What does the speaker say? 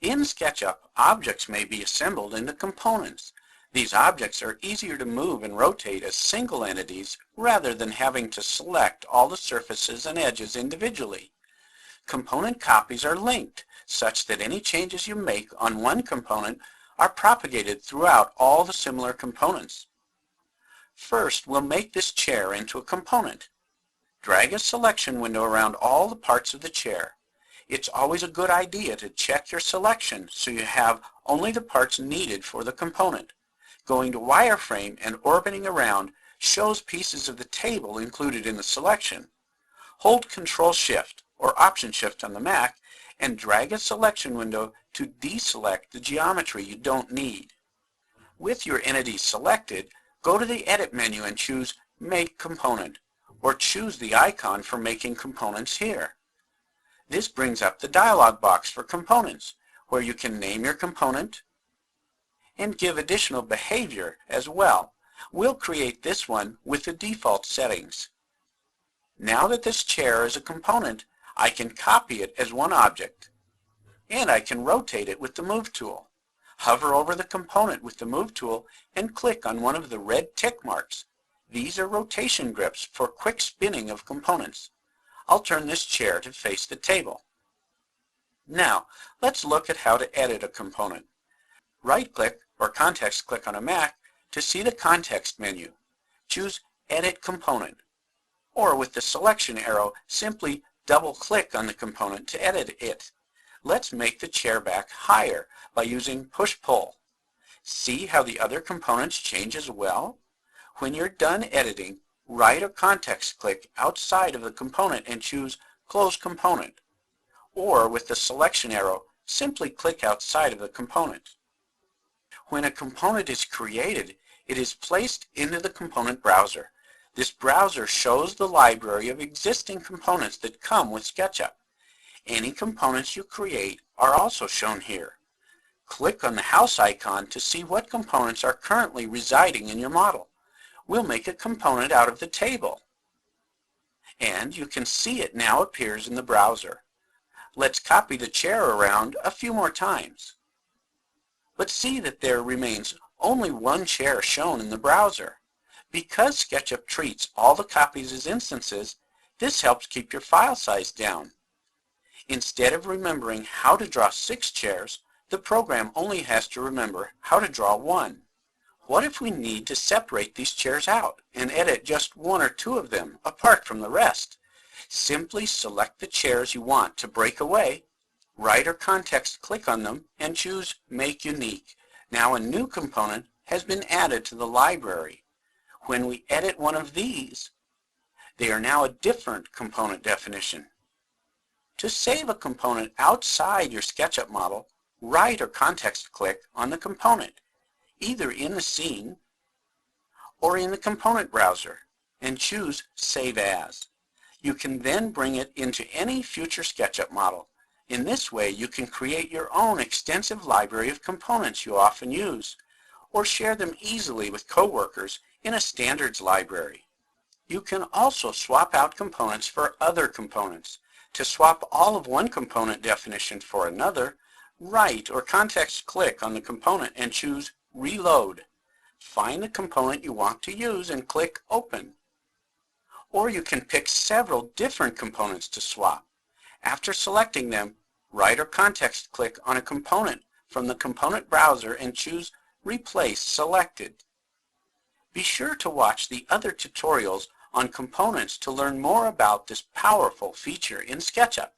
In SketchUp, objects may be assembled into components. These objects are easier to move and rotate as single entities rather than having to select all the surfaces and edges individually. Component copies are linked such that any changes you make on one component are propagated throughout all the similar components. First, we'll make this chair into a component. Drag a selection window around all the parts of the chair. It's always a good idea to check your selection so you have only the parts needed for the component. Going to wireframe and orbiting around shows pieces of the table included in the selection. Hold Control-Shift or Option-Shift on the Mac and drag a selection window to deselect the geometry you don't need. With your entity selected, go to the Edit menu and choose Make Component, or choose the icon for making components here. This brings up the dialog box for components, where you can name your component and give additional behavior as well. We'll create this one with the default settings. Now that this chair is a component, I can copy it as one object, and I can rotate it with the Move tool. Hover over the component with the Move tool and click on one of the red tick marks. These are rotation grips for quick spinning of components. I'll turn this chair to face the table. Now, let's look at how to edit a component. Right-click or context-click on a Mac to see the context menu. Choose Edit Component, or with the selection arrow, simply double-click on the component to edit it. Let's make the chair back higher by using Push-Pull. See how the other components change as well? When you're done editing, right or context click outside of the component and choose Close Component. Or with the selection arrow, simply click outside of the component. When a component is created, it is placed into the component browser. This browser shows the library of existing components that come with SketchUp. Any components you create are also shown here. Click on the house icon to see what components are currently residing in your model. We'll make a component out of the table. And you can see it now appears in the browser. Let's copy the chair around a few more times. But see that there remains only one chair shown in the browser. Because SketchUp treats all the copies as instances, this helps keep your file size down. Instead of remembering how to draw 6 chairs, the program only has to remember how to draw 1. What if we need to separate these chairs out and edit just 1 or 2 of them apart from the rest? Simply select the chairs you want to break away, right or context click on them, and choose Make Unique. Now a new component has been added to the library. When we edit one of these, they are now a different component definition. To save a component outside your SketchUp model, right or context click on the component, either in the scene or in the component browser, and choose Save As. You can then bring it into any future SketchUp model. In this way, you can create your own extensive library of components you often use, or share them easily with coworkers in a standards library. You can also swap out components for other components. To swap all of one component definition for another, right or context click on the component and choose Reload. Find the component you want to use and click Open. Or you can pick several different components to swap. After selecting them, right or context click on a component from the component browser and choose Replace Selected. Be sure to watch the other tutorials on components to learn more about this powerful feature in SketchUp.